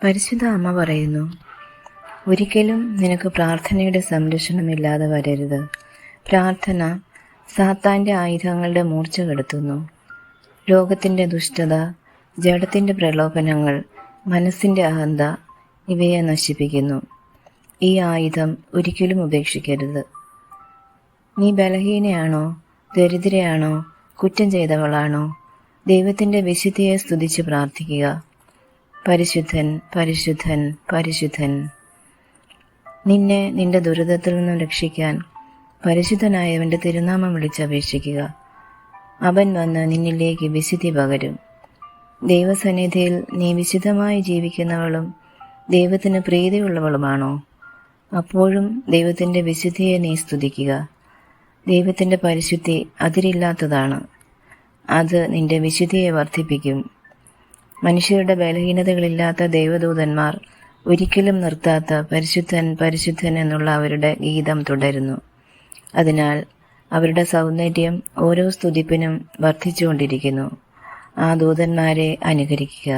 പരിശുദ്ധ അമ്മ പറയുന്നു, ഒരിക്കലും നിനക്ക് പ്രാർത്ഥനയുടെ സംരക്ഷണമില്ലാതെ വരരുത്. പ്രാർത്ഥന സാത്താൻ്റെ ആയുധങ്ങളുടെ മൂർച്ച കെടുത്തുന്നു. ലോകത്തിൻ്റെ ദുഷ്ടത, ജഡത്തിൻ്റെ പ്രലോഭനങ്ങൾ, മനസ്സിൻ്റെ അഹന്ത ഇവയെ നശിപ്പിക്കുന്നു. ഈ ആയുധം ഒരിക്കലും ഉപേക്ഷിക്കരുത്. നീ ബലഹീനയാണോ, ദരിദ്രയാണോ, കുറ്റം ചെയ്തവളാണോ? ദൈവത്തിൻ്റെ വിശുദ്ധിയെ സ്തുതിച്ച് പ്രാർത്ഥിക്കുക. പരിശുദ്ധൻ, പരിശുദ്ധൻ, പരിശുദ്ധൻ. നിന്നെ നിന്റെ ദുരിതത്തിൽ നിന്നും രക്ഷിക്കാൻ പരിശുദ്ധനായവൻ്റെ തിരുനാമം വിളിച്ചപേക്ഷിക്കുക. അവൻ വന്ന് നിന്നിലേക്ക് വിശുദ്ധി പകരും. ദൈവസന്നിധിയിൽ നീ വിശുദ്ധമായി ജീവിക്കുന്നവളും ദൈവത്തിന് പ്രീതിയുള്ളവളുമാണോ? അപ്പോഴും ദൈവത്തിൻ്റെ വിശുദ്ധിയെ നീ സ്തുതിക്കുക. ദൈവത്തിൻ്റെ പരിശുദ്ധി അതിരില്ലാത്തതാണ്. അത് നിന്റെ വിശുദ്ധിയെ വർദ്ധിപ്പിക്കും. മനുഷ്യരുടെ ബലഹീനതകളില്ലാത്ത ദൈവദൂതന്മാർ ഒരിക്കലും നിർത്താത്ത പരിശുദ്ധൻ, പരിശുദ്ധൻ എന്നുള്ള അവരുടെ ഗീതം തുടരുന്നു. അതിനാൽ അവരുടെ സൗന്ദര്യം ഓരോ സ്തുതിപ്പിനും വർദ്ധിച്ചുകൊണ്ടിരിക്കുന്നു. ആ ദൂതന്മാരെ അനുകരിക്കുക.